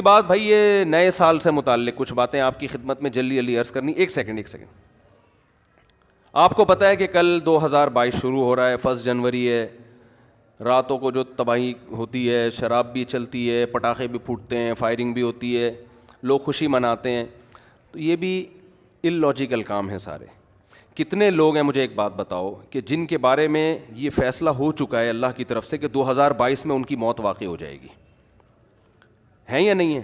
بات بھائی یہ نئے سال سے متعلق کچھ باتیں آپ کی خدمت میں جلدی عرض کرنی. ایک سیکنڈ. آپ کو پتہ ہے کہ کل 2022 شروع ہو رہا ہے, 1 جنوری ہے. راتوں کو جو تباہی ہوتی ہے, شراب بھی چلتی ہے, پٹاخے بھی پھوٹتے ہیں, فائرنگ بھی ہوتی ہے, لوگ خوشی مناتے ہیں, تو یہ بھی ان لاجیکل کام ہیں سارے. کتنے لوگ ہیں مجھے ایک بات بتاؤ کہ جن کے بارے میں یہ فیصلہ ہو چکا ہے اللہ کی طرف سے کہ 2022 میں ان کی موت واقع ہو جائے گی, ہیں یا نہیں ہیں؟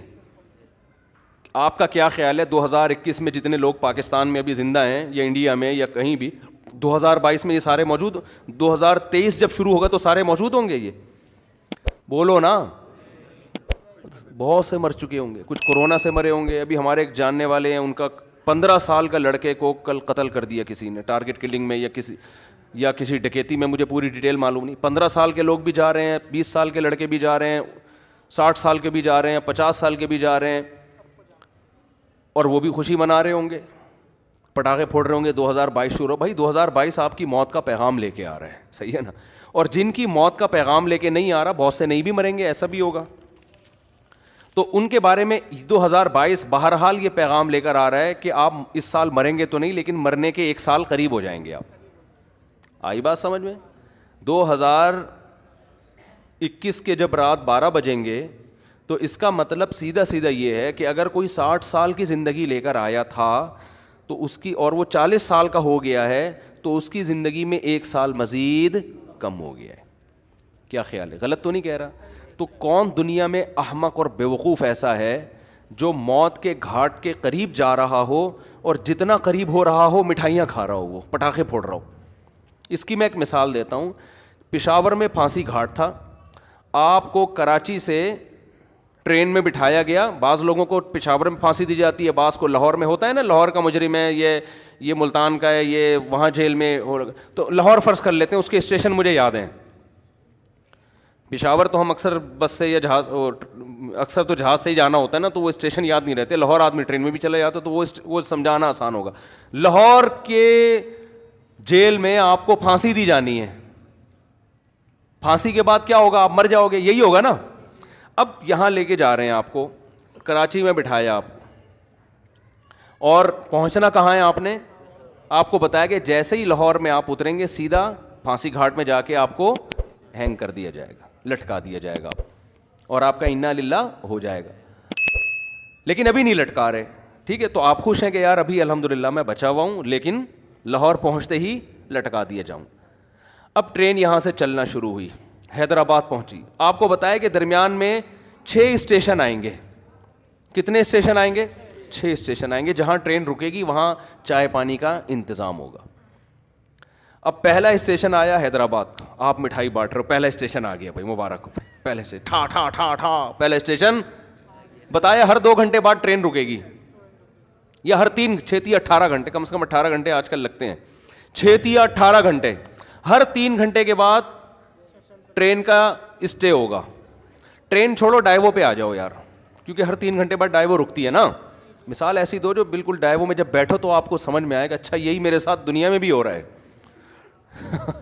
آپ کا کیا خیال ہے 2021 میں جتنے لوگ پاکستان میں ابھی زندہ ہیں یا انڈیا میں یا کہیں بھی, 2022 میں یہ سارے موجود, 2023 جب شروع ہوگا تو سارے موجود ہوں گے؟ یہ بولو نا. بہت سے مر چکے ہوں گے, کچھ کورونا سے مرے ہوں گے. ابھی ہمارے ایک جاننے والے ہیں, ان کا 15 سال کا لڑکے کو کل قتل کر دیا کسی نے ٹارگٹ کلنگ میں یا کسی ڈکیتی میں, مجھے پوری ڈیٹیل معلوم نہیں. 15 سال کے لوگ بھی جا رہے ہیں, 20 سال کے لڑکے بھی جا رہے ہیں, 60 سال کے بھی جا رہے ہیں, 50 سال کے بھی جا رہے ہیں, اور وہ بھی خوشی منا رہے ہوں گے, پٹاخے پھوڑ رہے ہوں گے. 2022 شروع. بھائی 2022 آپ کی موت کا پیغام لے کے آ رہا ہے, صحیح ہے نا؟ اور جن کی موت کا پیغام لے کے نہیں آ رہا, بہت سے نہیں بھی مریں گے, ایسا بھی ہوگا. تو ان کے بارے میں 2022 بہرحال یہ پیغام لے کر آ رہا ہے کہ آپ اس سال مریں گے تو نہیں, لیکن مرنے کے 1 سال قریب ہو جائیں گے آپ. آئی بات سمجھ میں؟ 2021 کے جب رات 12 بجیں گے تو اس کا مطلب سیدھا یہ ہے کہ اگر کوئی 60 سال کی زندگی لے کر آیا تھا تو اس کی, اور وہ 40 سال کا ہو گیا ہے, تو اس کی زندگی میں 1 سال مزید کم ہو گیا ہے. کیا خیال ہے؟ غلط تو نہیں کہہ رہا؟ تو کون دنیا میں احمق اور بیوقوف ایسا ہے جو موت کے گھاٹ کے قریب جا رہا ہو اور جتنا قریب ہو رہا ہو مٹھائیاں کھا رہا ہو, وہ پٹاخے پھوڑ رہا ہو؟ اس کی میں ایک مثال دیتا ہوں. پشاور میں پھانسی گھاٹ تھا, آپ کو کراچی سے ٹرین میں بٹھایا گیا. بعض لوگوں کو پشاور میں پھانسی دی جاتی ہے, بعض کو لاہور میں. ہوتا ہے نا, لاہور کا مجرم ہے, یہ ملتان کا ہے, یہ وہاں جیل میں ہو, تو لاہور فرض کر لیتے ہیں, اس کے اسٹیشن مجھے یاد ہیں. پشاور تو ہم اکثر بس سے یا جہاز, اکثر تو جہاز سے ہی جانا ہوتا ہے نا, تو وہ اسٹیشن یاد نہیں رہتے. لاہور آدمی ٹرین میں بھی چلا جاتا تو وہ سمجھانا آسان ہوگا. لاہور کے جیل میں آپ کو پھانسی دی جانی ہے. پھانسی کے بعد کیا ہوگا؟ آپ مر جاؤ گے, یہی ہوگا نا. اب یہاں لے کے جا رہے ہیں آپ کو, کراچی میں بٹھایا آپ کو, اور پہنچنا کہاں ہے آپ نے؟ آپ کو بتایا کہ جیسے ہی لاہور میں آپ اتریں گے سیدھا پھانسی گھاٹ میں جا کے آپ کو ہینگ کر دیا جائے گا, لٹکا دیا جائے گا, اور آپ کا انا للہ ہو جائے گا. لیکن ابھی نہیں لٹکا رہے, ٹھیک ہے؟ تو آپ خوش ہیں کہ یار ابھی الحمدللہ میں بچا ہوا ہوں, لیکن لاہور پہنچتے ہی لٹکا دیا جاؤں. اب ٹرین یہاں سے چلنا شروع ہوئی, حیدرآباد پہنچی. آپ کو بتایا کہ درمیان میں 6 اسٹیشن آئیں گے. کتنے اسٹیشن آئیں گے؟ 6 اسٹیشن آئیں گے. جہاں ٹرین رکے گی وہاں چائے پانی کا انتظام ہوگا. اب پہلا اسٹیشن آیا حیدرآباد کا, آپ مٹھائی بانٹ رہے ہو, پہلا اسٹیشن آ گیا بھائی, مبارک ہو. پہلے سے ٹھا ٹھا ٹھا ٹھا پہلا اسٹیشن. بتایا ہر 2 گھنٹے بعد ٹرین رکے گی, یا ہر 18 گھنٹے, کم سے کم 18 گھنٹے آج کل لگتے ہیں, 18 گھنٹے, ہر 3 گھنٹے کے بعد ٹرین کا اسٹے ہوگا. ٹرین چھوڑو, ڈائیو پہ آ جاؤ یار, کیونکہ ہر 3 گھنٹے بعد ڈائیو رکتی ہے نا. مثال ایسی دو جو بالکل ڈائیو میں جب بیٹھو تو آپ کو سمجھ میں آئے گا اچھا یہی میرے ساتھ دنیا میں بھی ہو رہا ہے.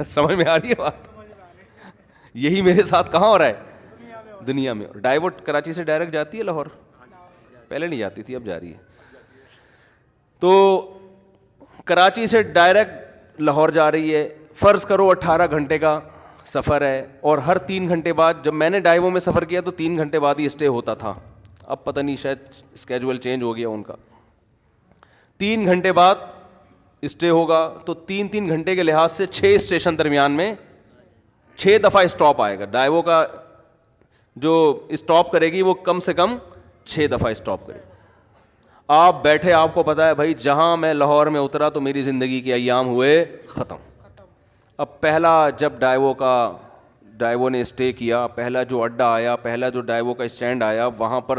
سمجھ میں آ رہی ہے بات؟ یہی میرے ساتھ کہاں ہو رہا ہے؟ دنیا میں. ڈائیو کراچی سے ڈائریکٹ جاتی ہے لاہور؟ پہلے نہیں جاتی تھی, اب جا رہی ہے. تو کراچی سے ڈائریکٹ لاہور جا رہی ہے. فرض کرو 18 گھنٹے کا سفر ہے, اور ہر 3 گھنٹے بعد, جب میں نے ڈائیو میں سفر کیا تو 3 گھنٹے بعد ہی اسٹے ہوتا تھا. اب پتہ نہیں شاید اسکیجول چینج ہو گیا ان کا. 3 گھنٹے بعد اسٹے ہوگا, تو 3 گھنٹے کے لحاظ سے 6 اسٹیشن درمیان میں 6 دفعہ اسٹاپ آئے گا. ڈائیو کا جو اسٹاپ کرے گی وہ کم سے کم 6 دفعہ اسٹاپ کرے گی. آپ بیٹھے, آپ کو پتا ہے بھائی جہاں میں لاہور میں اترا تو میری زندگی کے ایام ہوئے ختم. اب پہلا جب ڈائیو نے اسٹے کیا, پہلا جو اڈا آیا, پہلا جو ڈائیو کا اسٹینڈ آیا, وہاں پر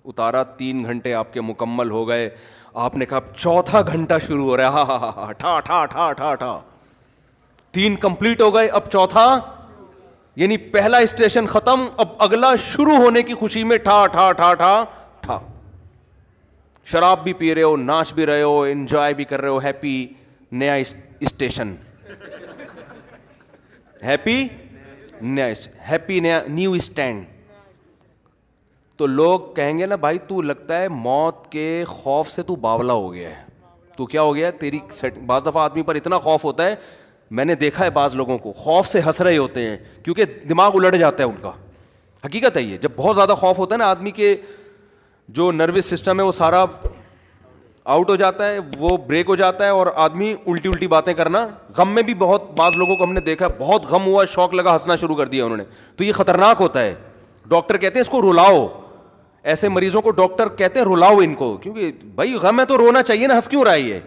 اتارا, 3 گھنٹے آپ کے مکمل ہو گئے. آپ نے کہا چوتھا گھنٹہ شروع ہو رہا ہے, ہاں ہاں ہاں ٹھا ٹھا ٹھا ٹھا ٹھا, 3 کمپلیٹ ہو گئے, اب چوتھا, یعنی پہلا اسٹیشن ختم, اب اگلا شروع ہونے کی خوشی میں ٹھا ٹھا ٹھا ٹھا ٹھا. شراب بھی پی رہے ہو, ناچ بھی رہے ہو, انجوائے بھی کر رہے ہو. ہیپی نیا اسٹیشن, ہیپی نیا نیو اسٹینڈ. تو لوگ کہیں گے نا بھائی تو لگتا ہے موت کے خوف سے تو باولا ہو گیا ہے, تو کیا ہو گیا ہے تیری. بعض دفعہ آدمی پر اتنا خوف ہوتا ہے, میں نے دیکھا ہے بعض لوگوں کو خوف سے ہنس رہے ہوتے ہیں کیونکہ دماغ الٹ جاتا ہے ان کا. حقیقت ہے یہ, جب بہت زیادہ خوف ہوتا ہے نا آدمی کے جو نروس سسٹم ہے وہ سارا آؤٹ ہو جاتا ہے, وہ بریک ہو جاتا ہے اور آدمی الٹی الٹی باتیں کرنا. غم میں بھی بہت بعض لوگوں کو ہم نے دیکھا, بہت غم ہوا, شوق لگا, ہنسنا شروع کر دیا انہوں نے, تو یہ خطرناک ہوتا ہے. ڈاکٹر کہتے ہیں اس کو رلاؤ, ایسے مریضوں کو ڈاکٹر کہتے ہیں رلاؤ ان کو, کیونکہ بھائی غم ہے تو رونا چاہیے نا, ہنس کیوں رہا ہے یہ.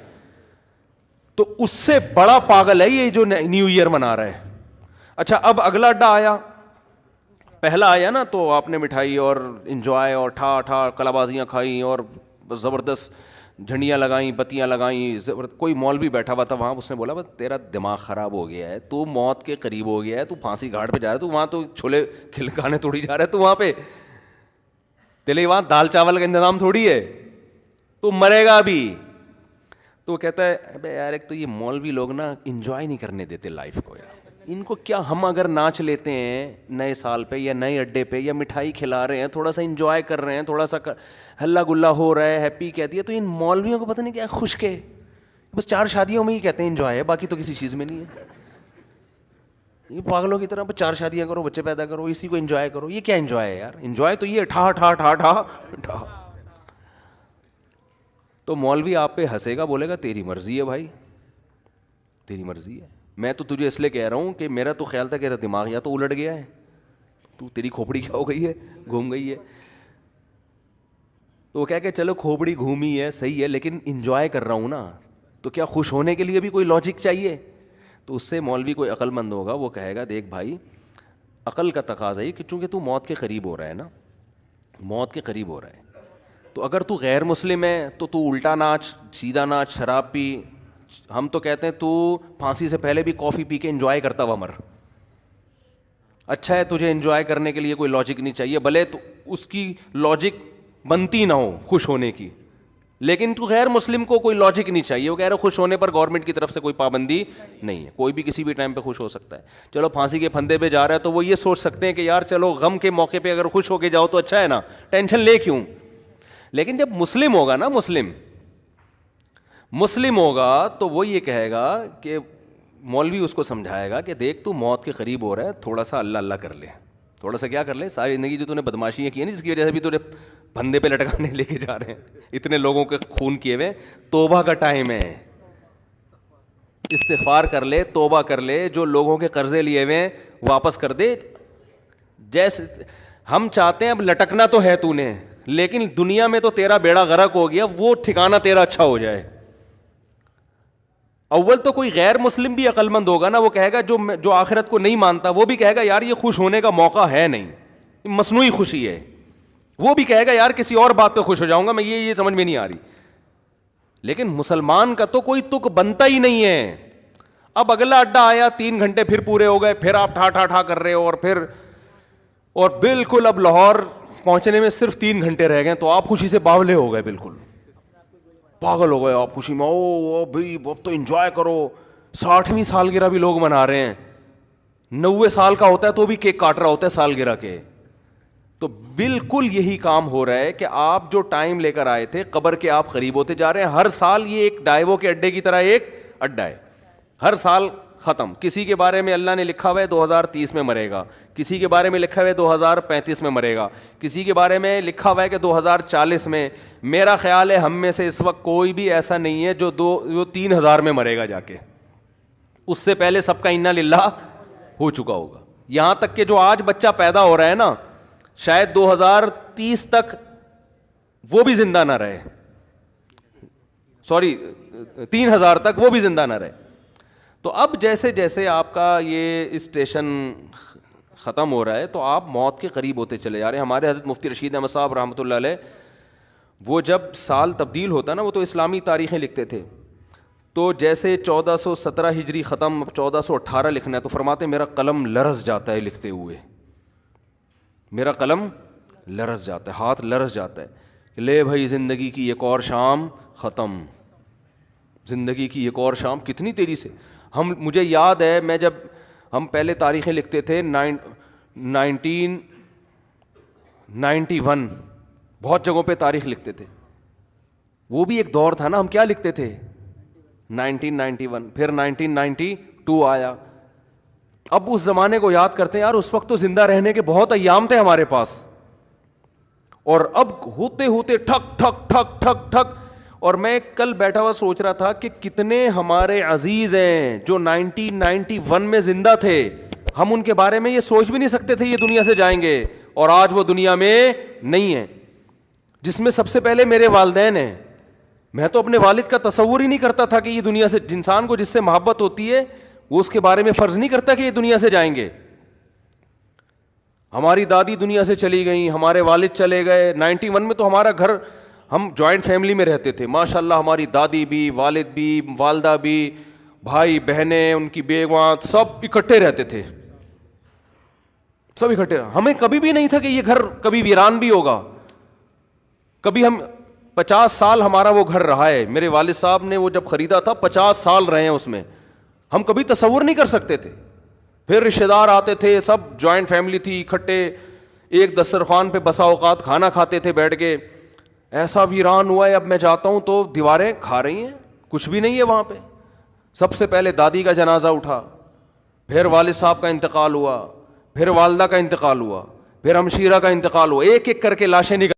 تو اس سے بڑا پاگل ہے یہ جو نیو ایئر منا رہا ہے. اچھا اب اگلا اڈا آیا, پہلا آیا نا تو آپ نے مٹھائی اور انجوائے اور ٹھا ٹھا کلابازیاں کھائیں اور زبردست جھنڈیاں لگائیں, بتیاں لگائیں. کوئی مولوی بیٹھا ہوا تھا وہاں, اس نے بولا بس تیرا دماغ خراب ہو گیا ہے, تو موت کے قریب ہو گیا ہے, تو پھانسی گھاٹ پہ جا رہا ہے, تو وہاں تو چھولے کھلکانے تھوڑی جا رہا ہے, تو وہاں پہ تیرے وہاں دال چاول کا انتظام تھوڑی ہے, تو مرے گا ابھی. تو وہ کہتا ہے ابے یار ایک تو یہ مولوی لوگ نا انجوائے نہیں کرنے دیتے لائف کو یار, ان کو کیا, ہم اگر ناچ لیتے ہیں نئے سال پہ یا نئے اڈے پہ یا مٹھائی کھلا رہے ہیں, تھوڑا سا انجوائے کر رہے ہیں, تھوڑا سا ہلا گلا ہو رہا ہے, ہیپی کہتی ہے, تو ان مولویوں کو پتہ نہیں کیا خشک ہے, بس 4 شادیوں میں ہی کہتے ہیں انجوائے ہے, باقی تو کسی چیز میں نہیں ہے. یہ پاگلوں کی طرح 4 شادیاں کرو, بچے پیدا کرو, اسی کو انجوائے کرو. یہ کیا انجوائے ہے یار, انجوائے تو یہ ٹھا ٹھا ٹھا ٹھا ٹھا. تو مولوی آپ پہ ہنسے گا, بولے گا تیری مرضی ہے بھائی, تیری مرضی ہے. میں تو تجھے اس لیے کہہ رہا ہوں کہ میرا تو خیال تھا کہ دماغ یا تو الٹ گیا ہے, تو تیری کھوپڑی کیا ہو گئی ہے, گھوم گئی ہے. تو وہ کہہ کہ چلو کھوپڑی گھومی ہے صحیح ہے, لیکن انجوائے کر رہا ہوں نا, تو کیا خوش ہونے کے لیے بھی کوئی لاجک چاہیے. تو اس سے مولوی کوئی عقل مند ہوگا, وہ کہے گا دیکھ بھائی عقل کا تقاضا ہے کہ چونکہ تو موت کے قریب ہو رہا ہے نا, موت کے قریب ہو رہا ہے, تو اگر تو غیر مسلم ہے تو الٹا ناچ, سیدھا ناچ, شراب پی. ہم تو کہتے ہیں تو پھانسی سے پہلے بھی کافی پی کے انجوائے کرتا ہوا مر. اچھا ہے, تجھے انجوائے کرنے کے لیے کوئی لاجک نہیں چاہیے, بھلے تو اس کی لاجک بنتی نہ ہو خوش ہونے کی, لیکن تو غیر مسلم کو کوئی لاجک نہیں چاہیے. وہ کہہ رہے خوش ہونے پر گورنمنٹ کی طرف سے کوئی پابندی نہیں ہے, کوئی بھی کسی بھی ٹائم پہ خوش ہو سکتا ہے. چلو پھانسی کے پھندے پہ جا رہا ہے تو وہ یہ سوچ سکتے ہیں کہ یار چلو غم کے موقع پہ اگر خوش ہو کے جاؤ تو اچھا ہے نا, ٹینشن لے کیوں. لیکن جب مسلم ہوگا نا, مسلم ہوگا تو وہ یہ کہے گا کہ مولوی اس کو سمجھائے گا کہ دیکھ تو موت کے قریب ہو رہا ہے, تھوڑا سا اللہ اللہ کر لے, تھوڑا سا کیا کر لے, ساری زندگی جو تو نے بدماشیاں کی ہیں جس کی وجہ سے بھی تو نے پھندے پہ لٹکانے لے کے جا رہے ہیں, اتنے لوگوں کے خون کیے ہوئے, توبہ کا ٹائم ہے, استغفار کر لے, توبہ کر لے, جو لوگوں کے قرضے لیے ہوئے ہیں واپس کر دے. جیسے ہم چاہتے ہیں اب لٹکنا تو ہے تو نے, لیکن دنیا میں تو تیرا بیڑا غرق ہو گیا, وہ ٹھکانہ تیرا اچھا ہو جائے. اول تو کوئی غیر مسلم بھی عقل مند ہوگا نا, وہ کہے گا جو آخرت کو نہیں مانتا, وہ بھی کہے گا یار یہ خوش ہونے کا موقع ہے نہیں, مصنوعی خوشی ہے. وہ بھی کہے گا یار کسی اور بات پہ خوش ہو جاؤں گا میں, یہ سمجھ میں نہیں آ رہی. لیکن مسلمان کا تو کوئی تک بنتا ہی نہیں ہے. اب اگلا اڈا آیا, 3 گھنٹے پھر پورے ہو گئے, پھر آپ ٹھا ٹھا ٹھا کر رہے ہو, اور بالکل اب لاہور پہنچنے میں صرف 3 گھنٹے رہ گئے, تو آپ خوشی سے باولے ہو گئے, بالکل پاگل ہو گئے آپ خوشی میں. او بھائی اب تو انجوائے کرو, 60ویں سالگرہ بھی لوگ منا رہے ہیں, 90 سال کا ہوتا ہے تو بھی کیک کاٹ رہا ہوتا ہے سالگرہ کے. تو بالکل یہی کام ہو رہا ہے کہ آپ جو ٹائم لے کر آئے تھے قبر کے آپ قریب ہوتے جا رہے ہیں. ہر سال یہ ایک ڈائیوو کے اڈے کی طرح ایک اڈا ہے, ہر سال ختم. کسی کے بارے میں اللہ نے لکھا ہوا ہے 2030 میں مرے گا, کسی کے بارے میں لکھا ہوا ہے 2035 میں مرے گا, کسی کے بارے میں لکھا ہوا ہے کہ 2040 میں. میرا خیال ہے ہم میں سے اس وقت کوئی بھی ایسا نہیں ہے جو 3000 میں مرے گا جا کے, اس سے پہلے سب کا انا للہ ہو چکا ہوگا. یہاں تک کہ جو آج بچہ پیدا ہو رہا ہے نا, شاید 2030 تک وہ بھی زندہ نہ رہے, 3000 تک وہ بھی زندہ نہ رہے. تو اب جیسے جیسے آپ کا یہ اسٹیشن ختم ہو رہا ہے تو آپ موت کے قریب ہوتے چلے جا رہے ہیں. ہمارے حضرت مفتی رشید احمد صاحب رحمۃ اللہ علیہ, وہ جب سال تبدیل ہوتا نا, وہ تو اسلامی تاریخیں لکھتے تھے, تو جیسے 1417 ہجری ختم, 1418 لکھنا ہے, تو فرماتے میرا قلم لرز جاتا ہے لکھتے ہوئے, میرا قلم لرز جاتا ہے, ہاتھ لرز جاتا ہے. لے بھائی زندگی کی ایک اور شام ختم, زندگی کی ایک اور شام کتنی تیزی سے. مجھے یاد ہے میں جب ہم پہلے تاریخیں لکھتے تھے 91 بہت جگہوں پہ تاریخ لکھتے تھے, وہ بھی ایک دور تھا نا. ہم کیا لکھتے تھے 1991, پھر 1992 آیا. اب اس زمانے کو یاد کرتے ہیں یار, اس وقت تو زندہ رہنے کے بہت ایام تھے ہمارے پاس, اور اب ہوتے ہوتے ٹھک ٹھک ٹھک ٹھک ٹھک. اور میں کل بیٹھا ہوا سوچ رہا تھا کہ کتنے ہمارے عزیز ہیں جو 1991 میں زندہ تھے, ہم ان کے بارے میں یہ سوچ بھی نہیں سکتے تھے یہ دنیا سے جائیں گے, اور آج وہ دنیا میں نہیں ہیں. جس میں سب سے پہلے میرے والدین ہیں. میں تو اپنے والد کا تصور ہی نہیں کرتا تھا کہ یہ دنیا سے, انسان کو جس سے محبت ہوتی ہے وہ اس کے بارے میں فرض نہیں کرتا کہ یہ دنیا سے جائیں گے. ہماری دادی دنیا سے چلی گئیں, ہمارے والد چلے گئے. 91 میں تو ہمارا گھر, ہم جوائنٹ فیملی میں رہتے تھے ماشاء اللہ. ہماری دادی بھی, والد بھی, والدہ بھی, بھائی بہنیں, ان کی بیویاں, سب اکٹھے رہتے تھے, سب اکٹھے. ہمیں کبھی بھی نہیں تھا کہ یہ گھر کبھی ویران بھی ہوگا. کبھی ہم 50 سال ہمارا وہ گھر رہا ہے. میرے والد صاحب نے وہ جب خریدا تھا 50 سال رہے ہیں اس میں. ہم کبھی تصور نہیں کر سکتے تھے. پھر رشتہ دار آتے تھے, سب جوائنٹ فیملی تھی, اکٹھے ایک دسترخوان پہ بسا اوقات کھانا کھاتے تھے بیٹھ کے. ایسا ویران ہوا ہے, اب میں جاتا ہوں تو دیواریں کھا رہی ہیں, کچھ بھی نہیں ہے وہاں پہ. سب سے پہلے دادی کا جنازہ اٹھا, پھر والد صاحب کا انتقال ہوا, پھر والدہ کا انتقال ہوا, پھر ہمشیرہ کا انتقال ہوا, ایک ایک کر کے لاشیں نکل